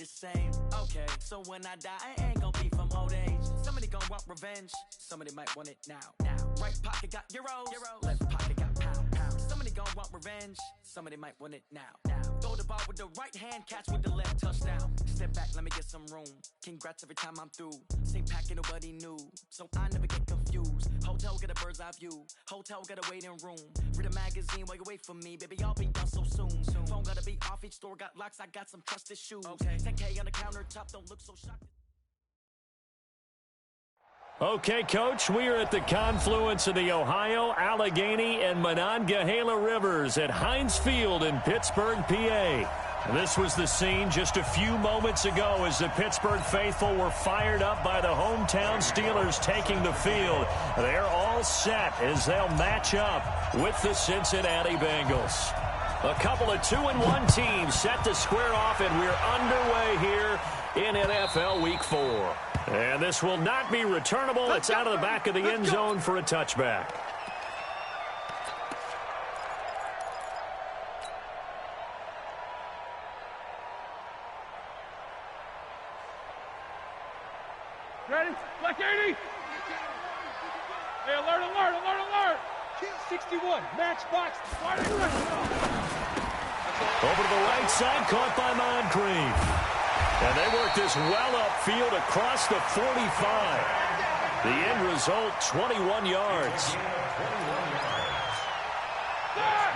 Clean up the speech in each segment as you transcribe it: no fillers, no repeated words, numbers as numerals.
the same. Okay, so when I die, I ain't gonna be from old age. Somebody gonna want revenge, somebody might want it now. Right pocket got euros, left pocket got pound. Somebody gonna want revenge, somebody might want it now. Throw the ball with the right hand, catch with the left, touchdown. Step back, let me get some room. Congrats every time I'm through. Same packet, nobody knew, so I never get confused. Hotel got a bird's eye view, hotel got a waiting room. Read a magazine while you wait for me, baby, I'll be done so soon. Phone gotta be off, each store got locks, I got some trusted shoes. 10K on the countertop, don't look so shocked. Okay, Coach, we are at the confluence of the Ohio, Allegheny, and Monongahela Rivers at Heinz Field in Pittsburgh, PA. This was the scene just a few moments ago as the Pittsburgh faithful were fired up by the hometown Steelers taking the field. They're all set as they'll match up with the Cincinnati Bengals. A couple of 2-1 teams set to square off, and we're underway here in NFL Week 4. And this will not be returnable. It's out of the back of the end zone for a touchback. Ready? Black 80! Hey, alert, alert, alert, alert! 61, matchbox. Over to the right side, caught by Moncrief. And they work this well upfield across the 45. The end result, 21 yards.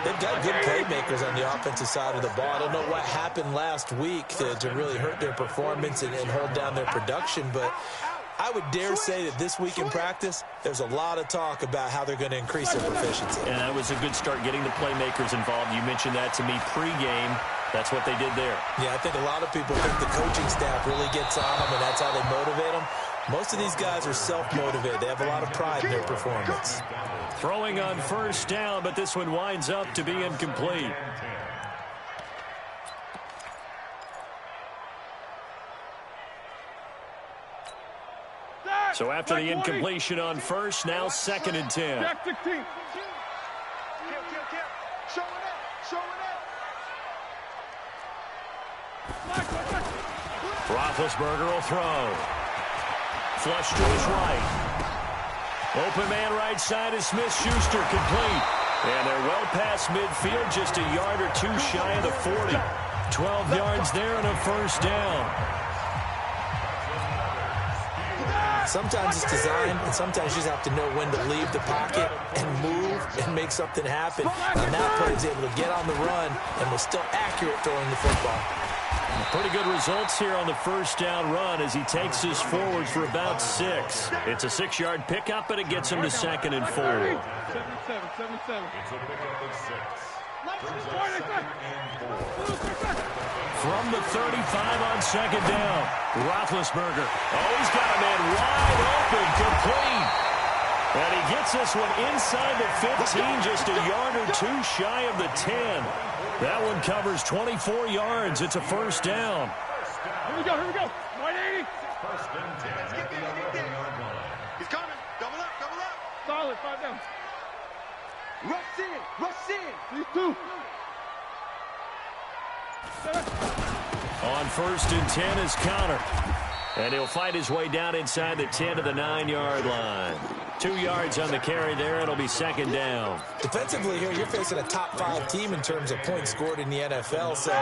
They've got good playmakers on the offensive side of the ball. I don't know what happened last week to really hurt their performance and hold down their production, but I would dare say that this week in practice, there's a lot of talk about how they're going to increase their proficiency. And that was a good start getting the playmakers involved. You mentioned that to me pregame. That's what they did there. Yeah, I think a lot of people think the coaching staff really gets on them, and that's how they motivate them. Most of these guys are self-motivated. They have a lot of pride in their performance. Throwing on first down, but this one winds up to be incomplete. So after the incompletion on first, now 2nd and 10. Jack 16. Roethlisberger will throw. Flush to his right. Open man right side is Smith-Schuster, complete. And they're well past midfield, just a yard or two shy of the 40. 12 yards there and a first down. Sometimes it's design, and sometimes you just have to know when to leave the pocket and move and make something happen. And that player is able to get on the run and was still accurate throwing the football. Pretty good results here on the first down run as he takes us forward for about 6. It's a 6-yard pickup, but it gets him to 2nd and 4. 7-7. It's a pickup of 6. From the 35 on 2nd down, Roethlisberger. Oh, he's got a man wide open, complete. And he gets this one inside the 15, just a yard or two shy of the 10. That one covers 24 yards. It's a first down. Here we go, here we go. 180. First and 10. Let's get it. He's coming. Double up, double up. Solid, 5 down. Rush in, rush in. These two. On 1st and 10 is Connor. And he'll fight his way down inside the 10 to the 9-yard line. 2 yards on the carry there. It'll be 2nd down. Defensively here, you're facing a top-5 team in terms of points scored in the NFL. So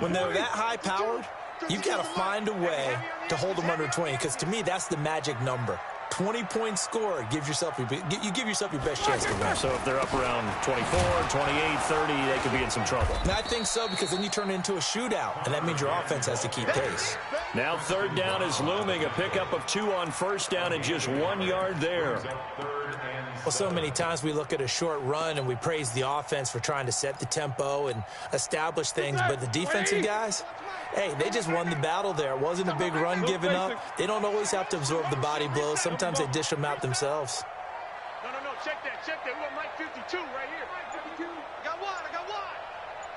when they're that high-powered, you've got to find a way to hold them under 20. Because to me, that's the magic number. 20 points scored, you give yourself your best chance to win. So if they're up around 24, 28, 30, they could be in some trouble. And I think so, because then you turn it into a shootout, and that means your offense has to keep pace. Now 3rd down is looming, a pickup of 2 on first down and just 1 yard there. Well, so many times we look at a short run and we praise the offense for trying to set the tempo and establish things, but the defensive guys, hey, they just won the battle there. It wasn't a big run given up. They don't always have to absorb the body blows. Sometimes they dish them out themselves. No, check that. We want Mike 52 right here. 52. I got one.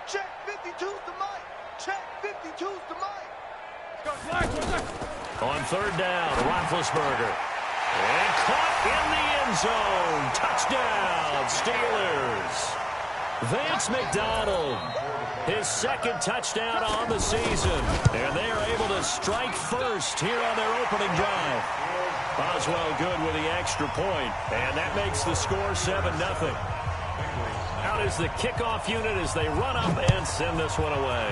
Check 52's the mic. Check 52's the mic. On 3rd down, Roethlisberger. And caught in the end zone. Touchdown, Steelers. Vance McDonald, his 2nd touchdown on the season. And they are able to strike first here on their opening drive. Boswell good with the extra point, and that makes the score 7-0. Out is the kickoff unit as they run up and send this one away.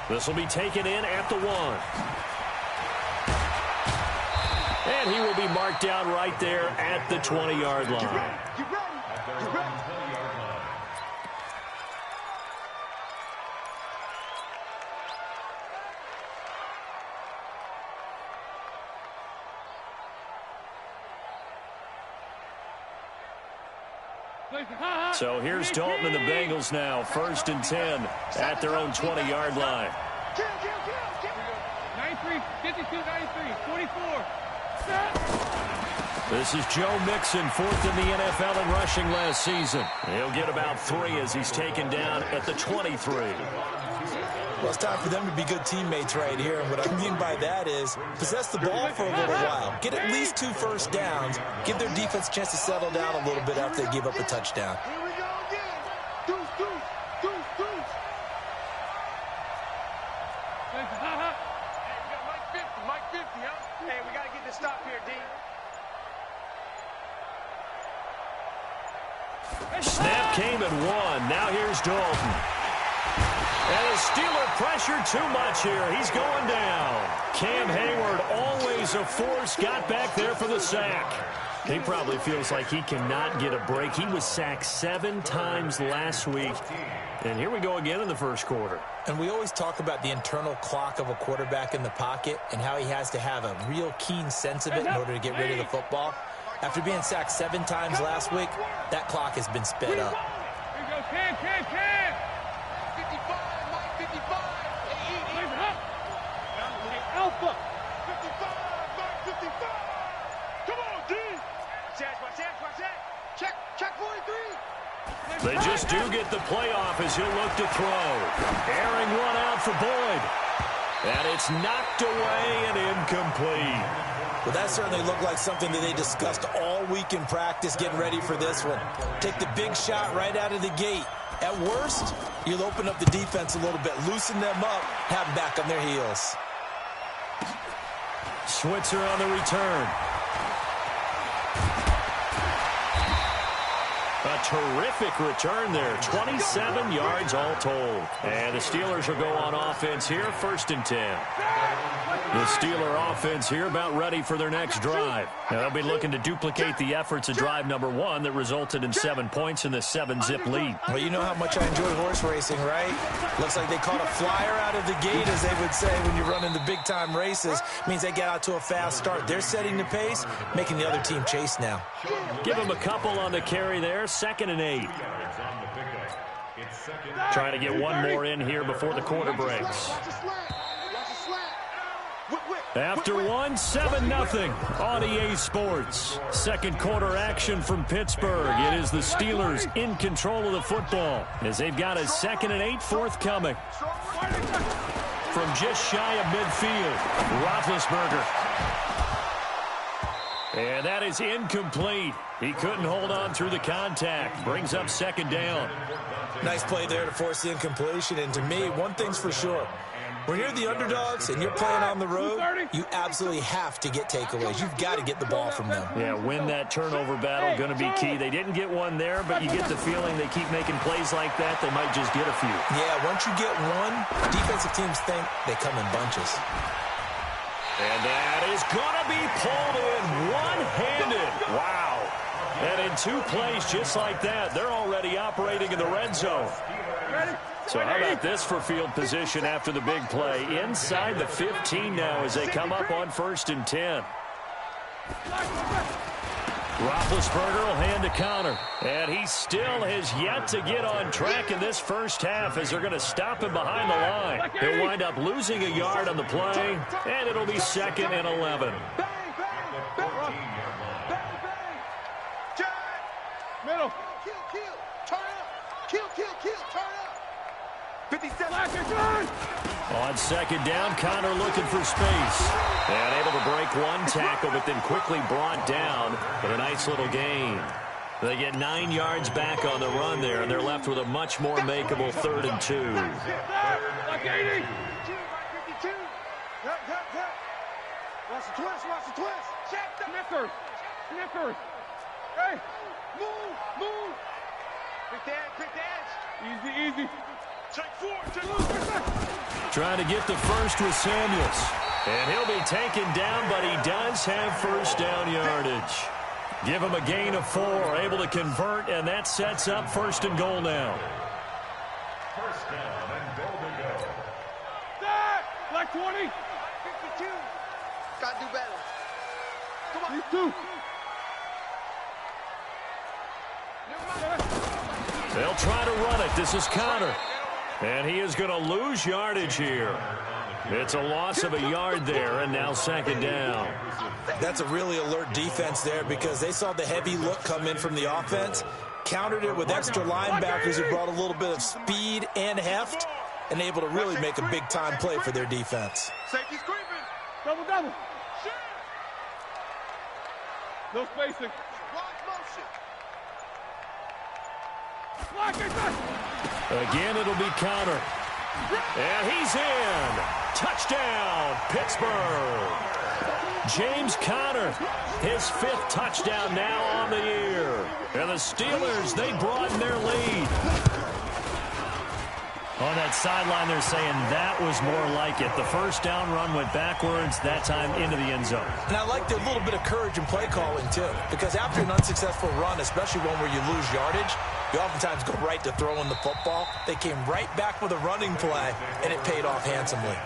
This will be taken in at the 1. And he will be marked down right there at the 20-yard line. You ready? You ready? So here's Dalton and the Bengals now, 1st and 10 at their own 20-yard line. 93, 52, 93, 44. This is Joe Mixon, 4th in the NFL in rushing last season. He'll get about 3 as he's taken down at the 23. Well, it's time for them to be good teammates right here. And what I mean by that is possess the ball for a little while. Get at least 2 first downs. Give their defense a chance to settle down a little bit after they give up a touchdown. Here we go again. Deuce, deuce, deuce, deuce. Hey, we got Mike 50, huh? Hey, we got to get this stop here, D. Snap came at 1. Now here's Dalton. And the Steeler pressure too much here. He's going down. Cam Hayward, always a force, got back there for the sack. He probably feels like he cannot get a break. He was sacked 7 times last week. And here we go again in the first quarter. And we always talk about the internal clock of a quarterback in the pocket and how he has to have a real keen sense of it in order to get rid of the football. After being sacked 7 times last week, that clock has been sped up. Here we go, Cam. 55, Mike 55. Hey, Alpha. 55, Mike 55. Come on, D. Watch that. Check 43. They just do get the playoff as he'll look to throw. Airing one out for Boyd. And it's knocked away and incomplete. Well, that certainly looked like something that they discussed all week in practice getting ready for this one. Take the big shot right out of the gate. At worst, you'll open up the defense a little bit, loosen them up, have them back on their heels. Switzer on the return. A terrific return there. 27 yards all told. And the Steelers will go on offense here, 1st and 10. The Steeler offense here about ready for their next drive. Now they'll be looking to duplicate the efforts of drive number 1 that resulted in 7 points in the 7-zip lead. Well, you know how much I enjoy horse racing, right? Looks like they caught a flyer out of the gate, as they would say when you're running the big-time races. Means they get out to a fast start. They're setting the pace, making the other team chase now. Give them a couple on the carry there, 2nd and 8. Trying to get one more in here before the quarter breaks. After 1, 7-0 on EA Sports. Second quarter action from Pittsburgh. It is the Steelers in control of the football as they've got a 2nd and 8 forthcoming. From just shy of midfield, Roethlisberger. And that is incomplete. He couldn't hold on through the contact. Brings up 2nd down. Nice play there to force the incompletion. And to me, one thing's for sure. When you're the underdogs and you're playing on the road, you absolutely have to get takeaways. You've got to get the ball from them. Yeah, win that turnover battle, going to be key. They didn't get one there, but you get the feeling they keep making plays like that, they might just get a few. Yeah, once you get one, defensive teams think they come in bunches. And that is going to be pulled in one-handed. Wow. And in 2 plays just like that, they're already operating in the red zone. So how about this for field position after the big play? Inside the 15 now as they come up on 1st and 10. Roethlisberger will hand to Connor. And he still has yet to get on track in this first half as they're going to stop him behind the line. He'll wind up losing a yard on the play, and it'll be 2nd and 11. Middle. Kill, turn up. 57. On 2nd down, Connor looking for space. And able to break one tackle, but then quickly brought down with a nice little gain. They get 9 yards back on the run there, and they're left with a much more makeable 3rd and 2. Watch the twist, watch the twist. Check the Snickers. Snickers. Hey. move. Pick the edge. Easy. Check four. Trying to get the first with Samuels. And he'll be taken down, but he does have first down yardage. Give him a gain of 4, able to convert, and that sets up first and goal now. First down and goal to go. Like 20. 52. Gotta do better. Come on. These two. They'll try to run it. This is Connor. And he is going to lose yardage here. It's a loss of a yard there, and now second down. That's a really alert defense there because they saw the heavy look come in from the offense, countered it with extra linebackers who brought a little bit of speed and heft, and able to really make a big-time play for their defense. Safety's creeping. Double. No spacing. Block motion. Again, it'll be Connor. And he's in. Touchdown, Pittsburgh. James Conner, his 5th touchdown now on the year. And the Steelers, they broaden their lead. On that sideline, they're saying that was more like it. The first down run went backwards, that time into the end zone. And I like their little bit of courage in play calling, too, because after an unsuccessful run, especially one where you lose yardage, you oftentimes go right to throwing the football. They came right back with a running play, and it paid off handsomely.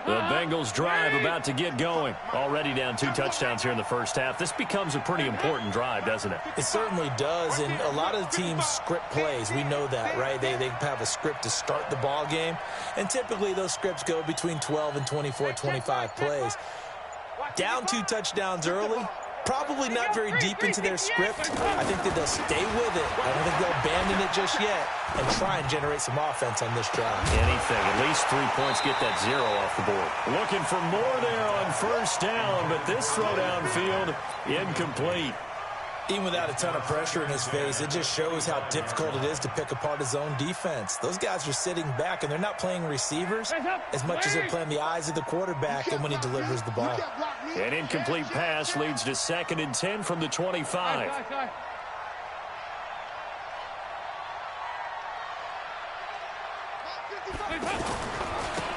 The Bengals drive about to get going. Already down 2 touchdowns here in the first half. This becomes a pretty important drive, doesn't it? It certainly does, and a lot of the teams script plays. We know that, right? They have a script to start the ball game, and typically those scripts go between 12 and 24, 25 plays. Down 2 touchdowns early, probably not very deep into their script. I think that they'll stay with it. I don't think they'll abandon it just yet and try and generate some offense on this drive. Anything. At least 3 points, get that 0 off the board. Looking for more there on first down, but this throw downfield, incomplete. Even without a ton of pressure in his face, it just shows how difficult it is to pick apart his own defense. Those guys are sitting back, and they're not playing receivers as much as they're playing the eyes of the quarterback and when he delivers the ball. An incomplete pass leads to 2nd and 10 from the 25.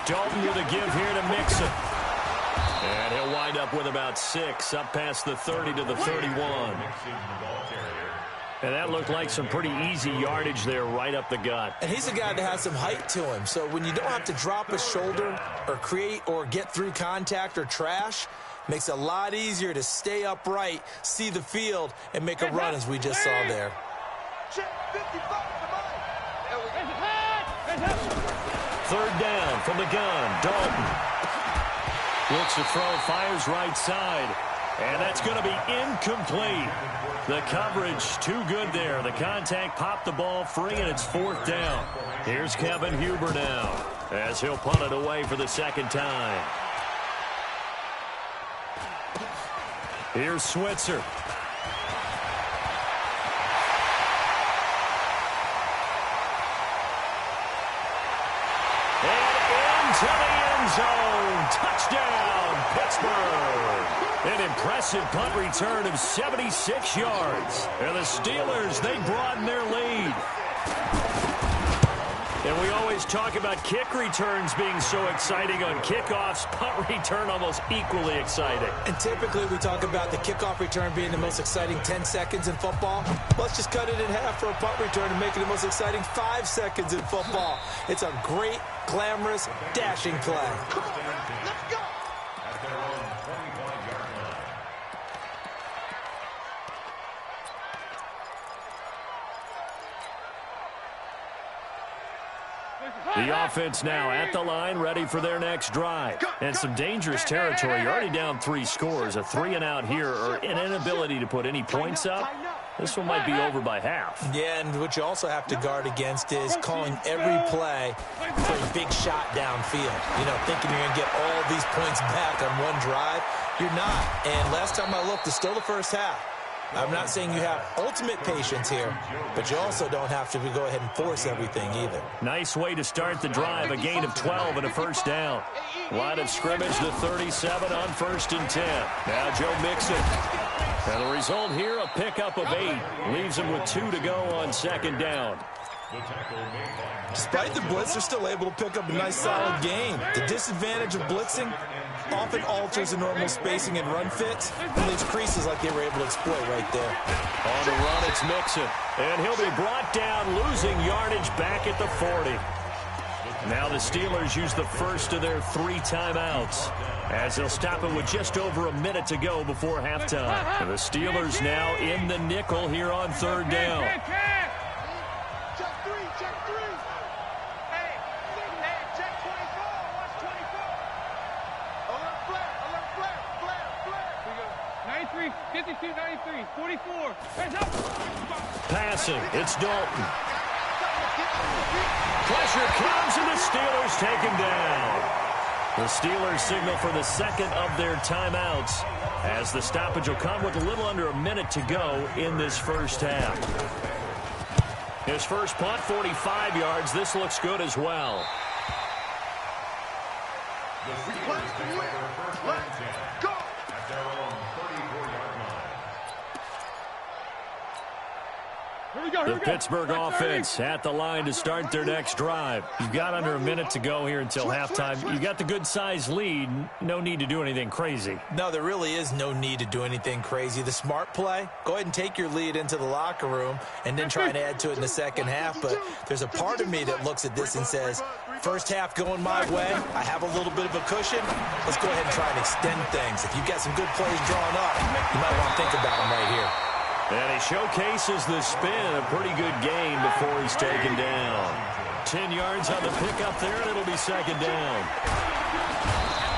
Dalton with a give here to Mixon. And he'll wind up with about 6, up past the 30 to the 31. And that looked like some pretty easy yardage there right up the gut. And he's a guy that has some height to him, so when you don't have to drop a shoulder or create or get through contact or trash, makes it a lot easier to stay upright, see the field, and make a run as we just saw there. Third down from the gun, Dalton. Looks to throw, fires right side. And that's going to be incomplete. The coverage too good there. The contact popped the ball free, and it's 4th down. Here's Kevin Huber now as he'll punt it away for the 2nd time. Here's Switzer. And into the end zone. Touchdown, Pittsburgh. An impressive punt return of 76 yards. And the Steelers, they broaden their lead. And we always talk about kick returns being so exciting on kickoffs. Punt return almost equally exciting. And typically we talk about the kickoff return being the most exciting 10 seconds in football. Let's just cut it in half for a punt return and make it the most exciting 5 seconds in football. It's a great, glamorous, dashing play. Come on, let's go. At their own 25-yard line. Hey! The offense now at the line, ready for their next drive. And some dangerous territory. You're already down 3 scores. A 3-and-out here or an inability to put any points up. This one might be over by half. Yeah, and what you also have to guard against is calling every play for a big shot downfield. You know, thinking you're going to get all these points back on one drive. You're not. And last time I looked, it's still the first half. I'm not saying you have ultimate patience here, but you also don't have to go ahead and force everything either. Nice way to start the drive, a gain of 12 and a first down. Line of scrimmage to 37 on 1st and 10. Now Joe Mixon. And the result here, a pickup of 8. Leaves him with 2 to go on 2nd down. Despite the blitz, they're still able to pick up a nice solid gain. The disadvantage of blitzing often alters the normal spacing and run fits and leaves creases like they were able to exploit right there. On the run, it's Mixon. And he'll be brought down, losing yardage back at the 40. Now the Steelers use the first of their 3 timeouts as they'll stop it with just over a minute to go before halftime. And the Steelers now in the nickel here on 3rd down. Check 3, check 3. Hey, check 24. Watch 24. Alert flare, flare. We go 93, 52, 93, 44. Hands up. Passing, it's Dalton. Pressure comes and the Steelers take him down. The Steelers signal for the 2nd of their timeouts as the stoppage will come with a little under a minute to go in this first half. His first punt, 45 yards. This looks good as well. The Steelers declare first and 10 at their own 34-yard line. The Pittsburgh offense at the line to start their next drive. You've got under a minute to go here until halftime. You've got the good-sized lead. No need to do anything crazy. No, there really is no need to do anything crazy. The smart play, go ahead and take your lead into the locker room and then try and add to it in the second half. But there's a part of me that looks at this and says, first half going my way, I have a little bit of a cushion. Let's go ahead and try and extend things. If you've got some good plays drawn up, you might want to think about them right here. And he showcases the spin, a pretty good gain before he's taken down. 10 yards on the pickup there, and it'll be 2nd down.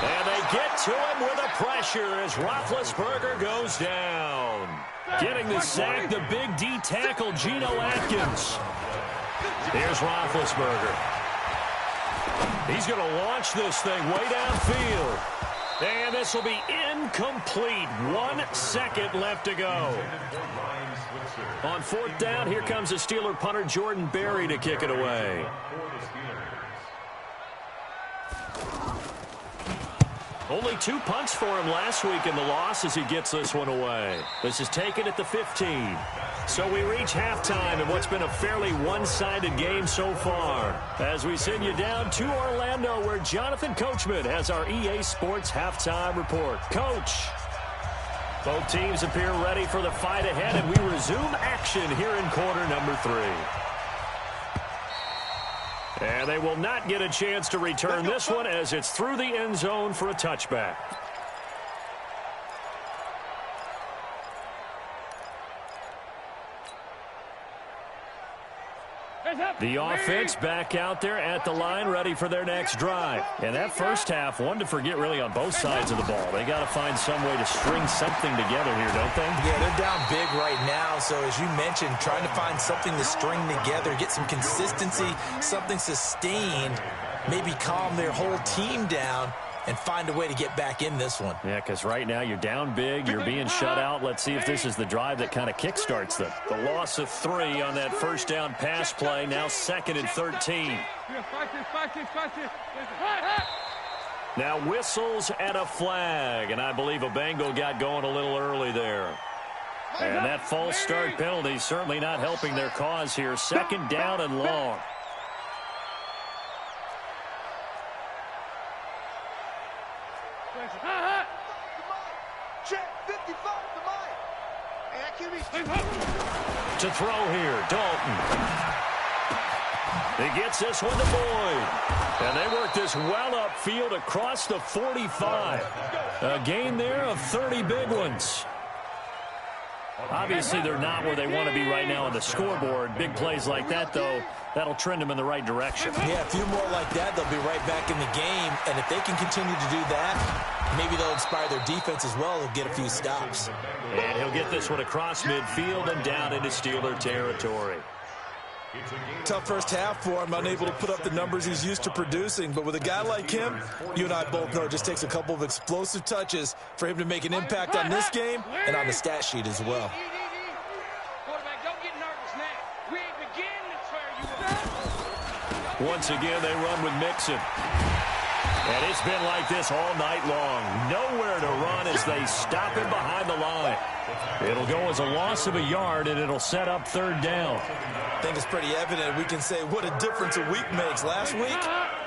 And they get to him with a pressure as Roethlisberger goes down. Getting the sack, the big D tackle, Geno Atkins. Here's Roethlisberger. He's going to launch this thing way downfield. And this will be incomplete. 1 second left to go. On 4th down, here comes the Steeler punter Jordan Berry to kick it away. Only 2 punts for him last week in the loss as he gets this one away. This is taken at the 15. So we reach halftime in what's been a fairly one-sided game so far. As we send you down to Orlando where Jonathan Coachman has our EA Sports halftime report. Coach. Both teams appear ready for the fight ahead, and we resume action here in quarter number 3. And they will not get a chance to return this one as it's through the end zone for a touchback. The offense back out there at the line, ready for their next drive. And that first half, one to forget really on both sides of the ball. They got to find some way to string something together here, don't they? Yeah, they're down big right now. So as you mentioned, trying to find something to string together, get some consistency, something sustained, maybe calm their whole team down and find a way to get back in this one. Yeah, because right now you're down big, you're being shut out. Let's see if this is the drive that kind of kickstarts them. The loss of 3 on that first down pass play, now 2nd and 13. Now whistles and a flag, and I believe a Bengal got going a little early there. And that false start penalty certainly not helping their cause here. 2nd down and long. Check 55 to Mike. To throw here, Dalton. He gets this one to Boyd. And they work this well upfield across the 45. A gain there of 30 big ones. Obviously, they're not where they want to be right now on the scoreboard. Big plays like that, though, that'll trend them in the right direction. Yeah, a few more like that, they'll be right back in the game. And if they can continue to do that, maybe they'll inspire their defense as well and get a few stops. And he'll get this one across midfield and down into Steeler territory. Tough first half for him, unable to put up the numbers he's used to producing. But with a guy like him, you and I both know it just takes a couple of explosive touches for him to make an impact on this game and on the stat sheet as well. Quarterback, don't get nervous now. We ain't beginning to tear you up. Once again, they run with Mixon. And it's been like this all night long. Nowhere to run as they stop him behind the line. It'll go as a loss of a yard, and it'll set up third down. I think it's pretty evident. We can say what a difference a week makes. Last week,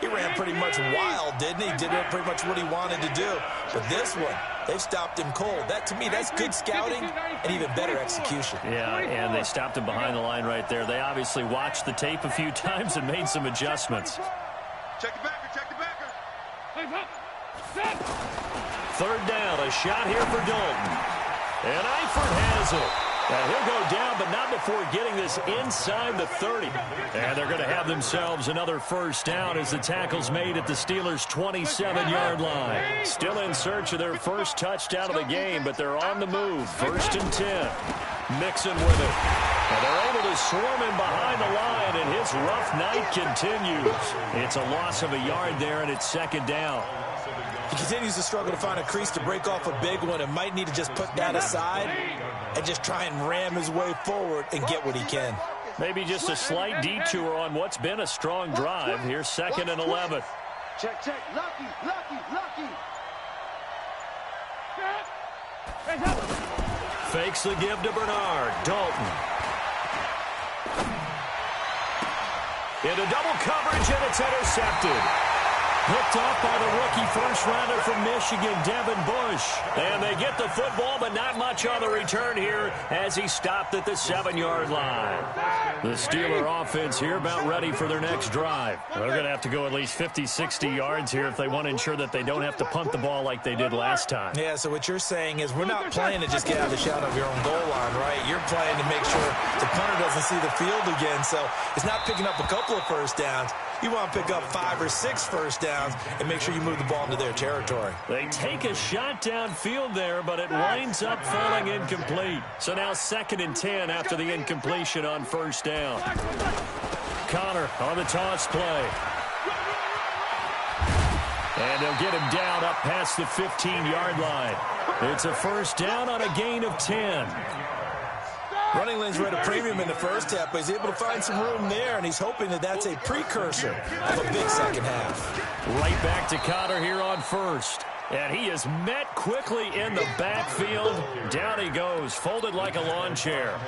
he ran pretty much wild, didn't he? Did pretty much what he wanted to do. But this one, they've stopped him cold. That, to me, that's good scouting and even better execution. Yeah, and they stopped him behind the line right there. They obviously watched the tape a few times and made some adjustments. Check the backer, check the backer. Third down, a shot here for Dalton. And Eifert has it. And he'll go down, but not before getting this inside the 30. And they're going to have themselves another first down as the tackle's made at the Steelers' 27-yard line. Still in search of their first touchdown of the game, but they're on the move. First and 10. Mixon with it. And they're able to swarm him behind the line, and his rough night continues. It's a loss of a yard there, and it's second down. He continues to struggle to find a crease to break off a big one and might need to just put that aside and just try and ram his way forward and get what he can. Maybe just a slight detour on what's been a strong drive. Here's second and 11. Check, check. Lucky, lucky, lucky. Fakes the give to Bernard. Dalton. Into double coverage, and it's intercepted. Picked off by the rookie first-rounder from Michigan, Devin Bush. And they get the football, but not much on the return here as he stopped at the 7-yard line. The Steeler offense here about ready for their next drive. They're going to have to go at least 50, 60 yards here if they want to ensure that they don't have to punt the ball like they did last time. Yeah, so what you're saying is we're not playing to just get out of the shadow of your own goal line, right? You're playing to make sure the punter doesn't see the field again. So it's not picking up a couple of first downs. You want to pick up 5 or 6 first downs and make sure you move the ball into their territory. They take a shot downfield there, but it winds up falling incomplete. So now second and 10 after the incompletion on first down. Connor on the toss play. And they'll get him down up past the 15-yard line. It's a first down on a gain of 10. Running lanes were at a premium in the first half, but he's able to find some room there, and he's hoping that that's a precursor of a big second half. Right back to Connor here on first. And he is met quickly in the backfield. Down he goes, folded like a lawn chair.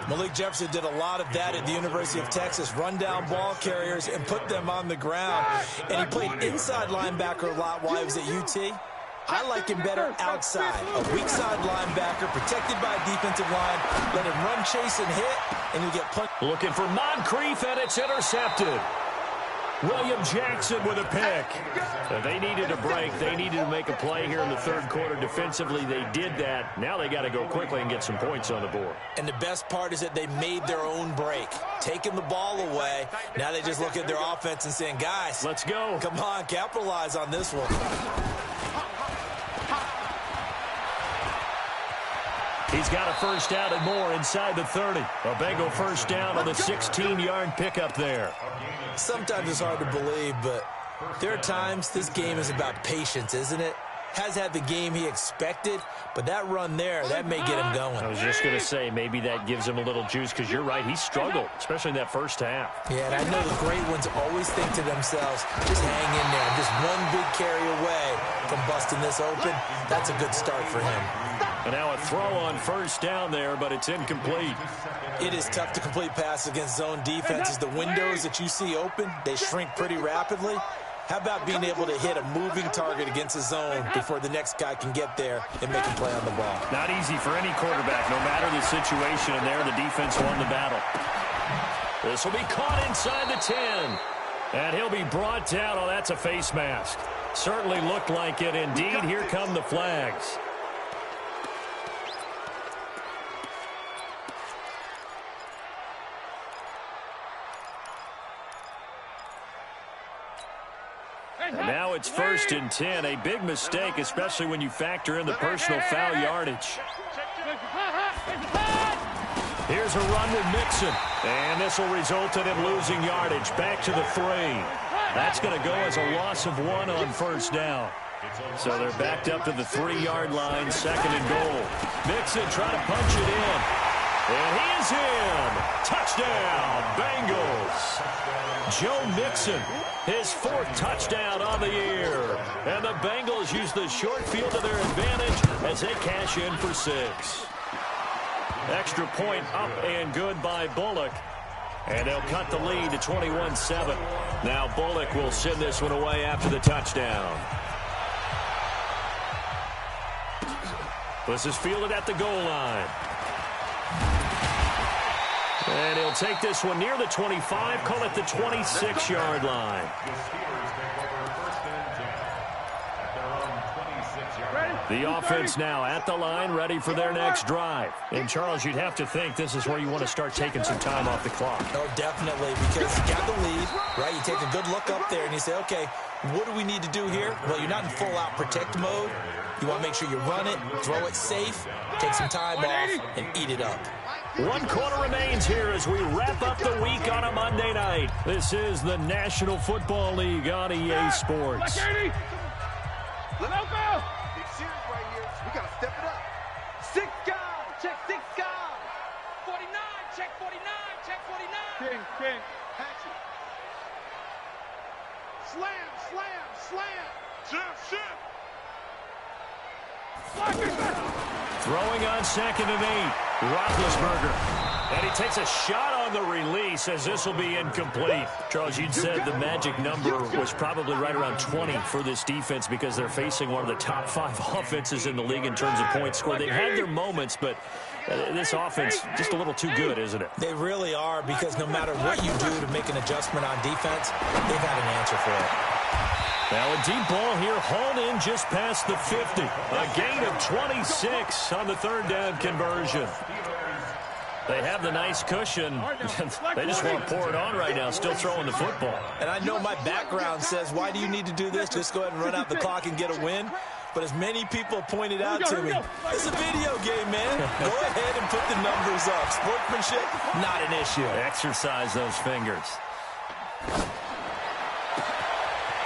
Malik Jefferson did a lot of that at the University of Texas, run down ball carriers and put them on the ground. And he played inside linebacker a lot while he was at UT. I like him better outside. A weak side linebacker, protected by a defensive line. Let him run, chase, and hit, and you get punched. Looking for Moncrief, and it's intercepted. William Jackson with a pick. They needed a break. They needed to make a play here in the third quarter. Defensively, they did that. Now they got to go quickly and get some points on the board. And the best part is that they made their own break, taking the ball away. Now they just look at their offense and saying, guys, let's go. Come on, capitalize on this one. He's got a first down and more inside the 30. A Bengal first down on the 16-yard pickup there. Sometimes it's hard to believe, but there are times this game is about patience, isn't it? Has had the game he expected, but that run there, that may get him going. I was just going to say, maybe that gives him a little juice, because you're right, he struggled, especially in that first half. Yeah, and I know the great ones always think to themselves, just hang in there. Just one big carry away from busting this open. That's a good start for him. And now a throw on first down there, but it's incomplete. It is tough to complete passes against zone defenses. The windows that you see open, they shrink pretty rapidly. How about being able to hit a moving target against a zone before the next guy can get there and make a play on the ball? Not easy for any quarterback, no matter the situation. And there, the defense won the battle. This will be caught inside the 10. And he'll be brought down. Oh, that's a face mask. Certainly looked like it. Indeed, here come the flags. it's 1st and 10. A big mistake, especially when you factor in the personal foul yardage. Here's a run with Mixon. And this will result in him losing yardage. Back to the 3. That's going to go as a loss of 1 on 1st down. So they're backed up to the 3-yard line, 2nd and goal. Mixon trying to punch it in. And he is in. Touchdown, Bengals. Joe Mixon, his 4th touchdown on the year. And the Bengals use the short field to their advantage as they cash in for 6. Extra point up and good by Bullock. And they'll cut the lead to 21-7. Now Bullock will send this one away after the touchdown. This is fielded at the goal line. And he'll take this one near the 25, call it the 26-yard line. The offense now at the line, ready for their next drive. And, Charles, you'd have to think this is where you want to start taking some time off the clock. Oh, definitely, because you got the lead, right? You take a good look up there and you say, okay, what do we need to do here? Well, you're not in full-out protect mode. You want to make sure you run it, throw it safe, take some time off, and eat it up. 1 quarter remains here as we wrap up the week on a Monday night. This is the National Football League on EA Sports. We got to step it up. 6 guys. Check 6 guys. 49. Check 49. Check 49. King. Hatchet. Slam. Shim. Throwing on 2nd and 8. Roethlisberger. And he takes a shot on the release as this will be incomplete. Charles, you'd said the magic number was probably right around 20 for this defense because they're facing one of the top 5 offenses in the league in terms of points scored. They've had their moments, but this offense just a little too good, isn't it? They really are, because no matter what you do to make an adjustment on defense, they've had an answer for it. Now a deep ball here, hauled in just past the 50. A gain of 26 on the 3rd down conversion. They have the nice cushion. They just want to pour it on right now, still throwing the football. And I know my background says, why do you need to do this? Just go ahead and run out the clock and get a win. But as many people pointed out to me, it's a video game, man. Go ahead and put the numbers up. Sportsmanship, not an issue. Exercise those fingers.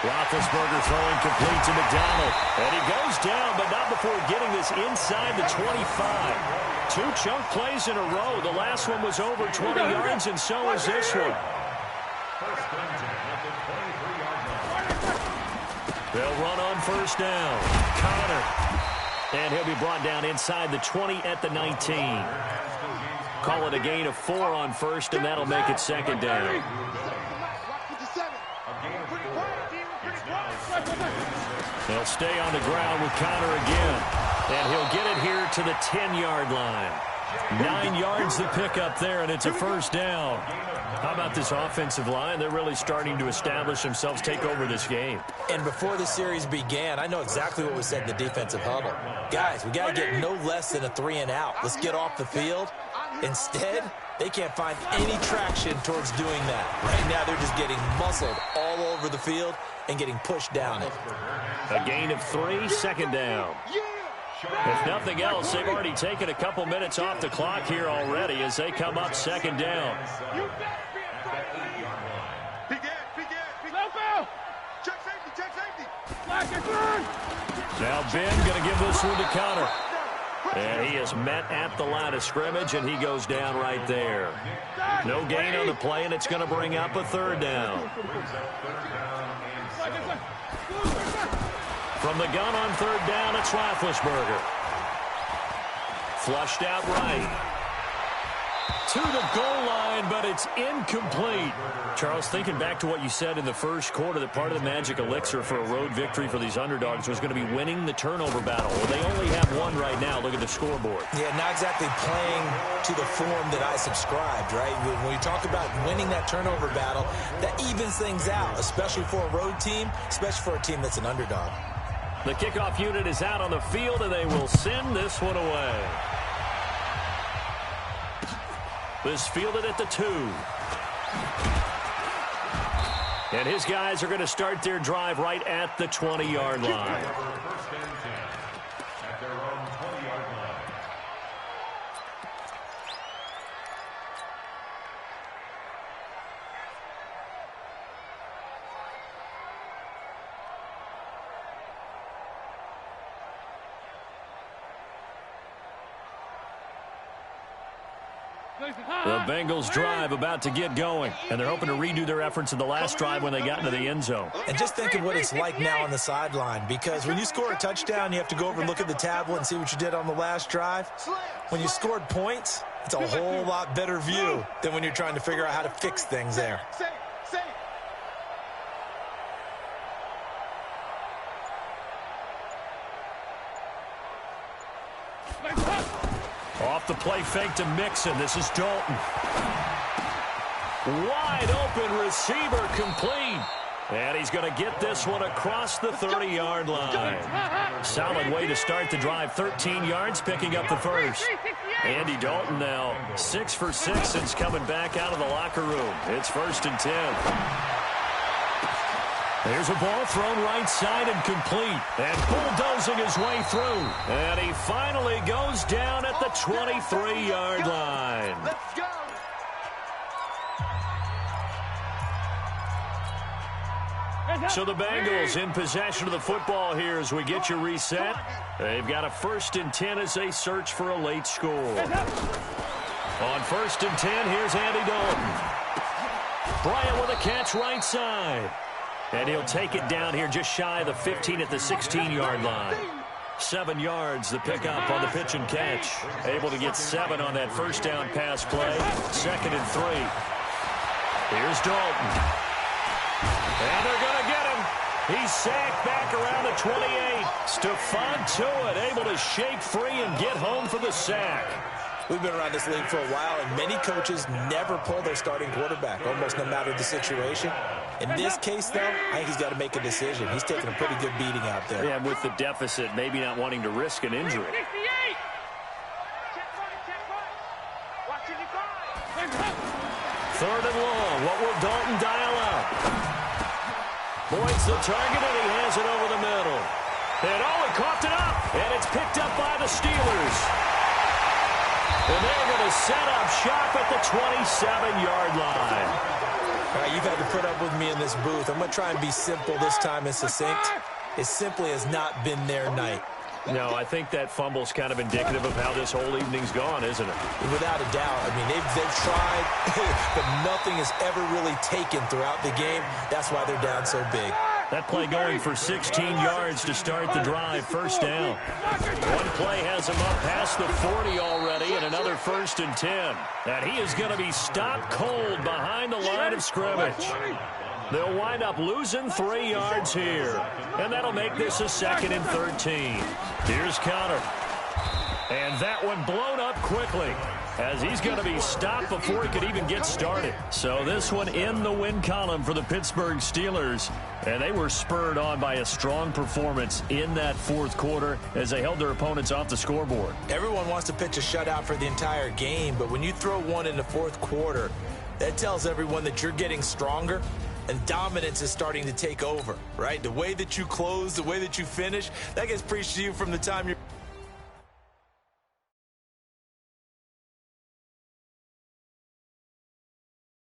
Roethlisberger throwing complete to McDonald. And he goes down, but not before getting this inside the 25. 2 chunk plays in a row. The last one was over 20 yards, and so is this one. They'll run on 1st down. Connor. And he'll be brought down inside the 20 at the 19. Call it a gain of 4 on 1st, and that'll make it 2nd down. They'll stay on the ground with Connor again. And he'll get it here to the 10-yard line. 9 yards the pickup there, and it's a 1st down. How about this offensive line? They're really starting to establish themselves, take over this game. And before the series began, I know exactly what was said in the defensive huddle. Guys, we got to get no less than a 3 and out. Let's get off the field. Instead, they can't find any traction towards doing that. Right now, they're just getting muscled all over the field and getting pushed down it. A gain of 3, 2nd down. If nothing else, they've already taken a couple minutes off the clock here already as they come up 2nd down. Check safety. Now Ben going to give this one to Connor. And he is met at the line of scrimmage, and he goes down right there. No gain on the play, and it's going to bring up a 3rd down. From the gun on 3rd down, it's Roethlisberger. Flushed out right. To the goal line, but it's incomplete. Charles, thinking back to what you said in the first quarter, that part of the magic elixir for a road victory for these underdogs was going to be winning the turnover battle. Well, they only have 1 right now. Look at the scoreboard. Yeah, not exactly playing to the form that I subscribed, right? When you talk about winning that turnover battle, that evens things out, especially for a road team, especially for a team that's an underdog. The kickoff unit is out on the field, and they will send this one away. This fielded at the 2. And his guys are going to start their drive right at the 20-yard line. First and 10 at their own 20-yard line. The Bengals drive about to get going, and they're hoping to redo their efforts in the last drive when they got into the end zone. And just think of what it's like now on the sideline, because when you score a touchdown, you have to go over and look at the tablet and see what you did on the last drive. When you scored points, it's a whole lot better view than when you're trying to figure out how to fix things there. Off the play fake to Mixon. This is Dalton. Wide open receiver complete. And he's going to get this one across the 30-yard line. Solid way to start the drive. 13 yards, picking up the first. Andy Dalton now 6 for 6 since coming back out of the locker room. It's 1st and 10. There's a ball thrown right side and complete. And bulldozing his way through. And he finally goes down at the 23-yard line. Let's go. So the Bengals in possession of the football here as we get you reset. They've got a 1st and 10 as they search for a late score. On 1st and 10, here's Andy Dalton. Bryant with a catch right side. And he'll take it down here just shy of the 15 at the 16-yard line. 7 yards, the pickup on the pitch and catch. Able to get 7 on that first down pass play. 2nd and 3. Here's Dalton. And they're going to get him. He's sacked back around the 28. Stephon Tuitt able to shake free and get home for the sack. We've been around this league for a while, and many coaches never pull their starting quarterback, almost no matter the situation. In this case, though, I think he's got to make a decision. He's taking a pretty good beating out there. Yeah, with the deficit, maybe not wanting to risk an injury. 3rd and long. What will Dalton dial up? Boyd's the target, and he has it over the middle. And he coughed it up, and it's picked up by the Steelers. And they're going to set up shop at the 27-yard line. All right, you've had to put up with me in this booth. I'm going to try and be simple this time and succinct. It simply has not been their night. No, I think that fumble's kind of indicative of how this whole evening's gone, isn't it? Without a doubt. I mean, they've tried, but nothing has ever really taken throughout the game. That's why they're down so big. That play going for 16 yards to start the drive. 1st down. One play has him up past the 40 already, and another 1st and 10. And he is going to be stopped cold behind the line of scrimmage. They'll wind up losing 3 yards here. And that'll make this a 2nd and 13. Here's Conner. And that one blown up quickly, as he's going to be stopped before he could even get started. So this one in the win column for the Pittsburgh Steelers. And they were spurred on by a strong performance in that 4th quarter as they held their opponents off the scoreboard. Everyone wants to pitch a shutout for the entire game, but when you throw one in the 4th quarter, that tells everyone that you're getting stronger and dominance is starting to take over, right? The way that you close, the way that you finish, that gets preached to you from the time you're